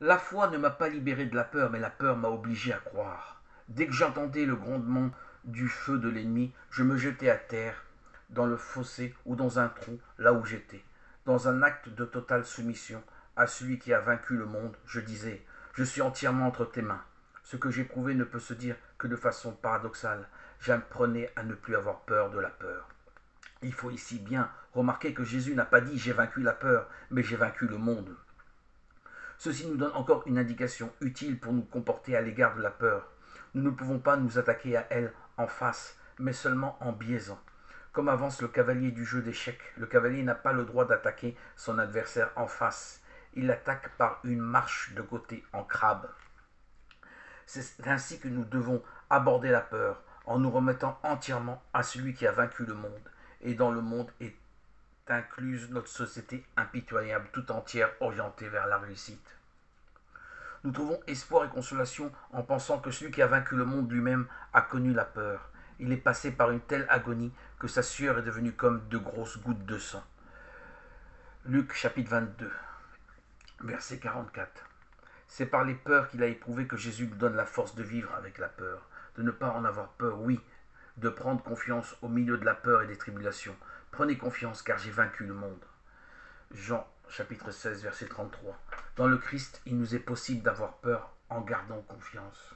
La foi ne m'a pas libéré de la peur, mais la peur m'a obligé à croire. Dès que j'entendais le grondement du feu de l'ennemi, je me jetais à terre, dans le fossé ou dans un trou, là où j'étais. Dans un acte de totale soumission à celui qui a vaincu le monde, je disais, je suis entièrement entre tes mains. Ce que j'éprouvais ne peut se dire que de façon paradoxale. J'apprenais à ne plus avoir peur de la peur. Il faut ici bien remarquer que Jésus n'a pas dit j'ai vaincu la peur, mais j'ai vaincu le monde. Ceci nous donne encore une indication utile pour nous comporter à l'égard de la peur. Nous ne pouvons pas nous attaquer à elle en face, mais seulement en biaisant. Comme avance le cavalier du jeu d'échecs, le cavalier n'a pas le droit d'attaquer son adversaire en face. Il l'attaque par une marche de côté en crabe. C'est ainsi que nous devons aborder la peur, en nous remettant entièrement à celui qui a vaincu le monde. Et dans le monde est incluse notre société impitoyable, tout entière orientée vers la réussite. Nous trouvons espoir et consolation en pensant que celui qui a vaincu le monde lui-même a connu la peur. Il est passé par une telle agonie que sa sueur est devenue comme de grosses gouttes de sang. Luc chapitre 22, verset 44. C'est par les peurs qu'il a éprouvées que Jésus nous donne la force de vivre avec la peur, de ne pas en avoir peur, oui, de prendre confiance au milieu de la peur et des tribulations. Prenez confiance car j'ai vaincu le monde. Jean chapitre 16, verset 33. Dans le Christ, il nous est possible d'avoir peur en gardant confiance.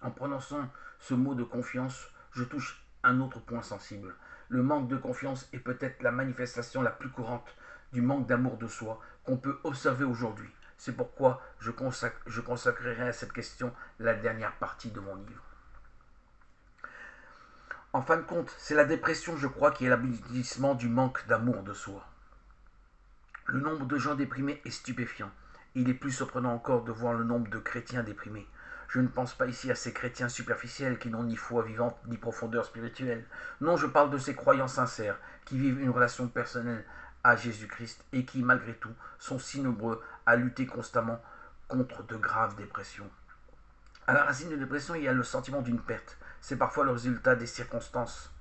En prononçant ce mot de confiance, je touche un autre point sensible. Le manque de confiance est peut-être la manifestation la plus courante du manque d'amour de soi qu'on peut observer aujourd'hui. C'est pourquoi je consacrerai à cette question la dernière partie de mon livre. En fin de compte, c'est la dépression, je crois, qui est l'aboutissement du manque d'amour de soi. Le nombre de gens déprimés est stupéfiant. Il est plus surprenant encore de voir le nombre de chrétiens déprimés. Je ne pense pas ici à ces chrétiens superficiels qui n'ont ni foi vivante ni profondeur spirituelle. Non, je parle de ces croyants sincères qui vivent une relation personnelle à Jésus-Christ et qui, malgré tout, sont si nombreux à lutter constamment contre de graves dépressions. À la racine de dépression, il y a le sentiment d'une perte. C'est parfois le résultat des circonstances.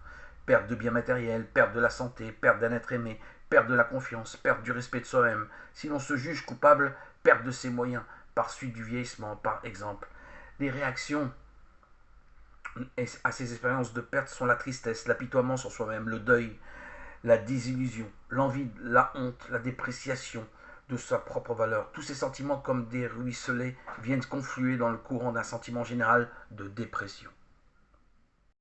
Perte de biens matériels, perte de la santé, perte d'un être aimé, perte de la confiance, perte du respect de soi-même. Si l'on se juge coupable, perte de ses moyens, par suite du vieillissement, par exemple. Les réactions à ces expériences de perte sont la tristesse, l'apitoiement sur soi-même, le deuil, la désillusion, l'envie, la honte, la dépréciation de sa propre valeur. Tous ces sentiments, comme des ruisselets, viennent confluer dans le courant d'un sentiment général de dépression.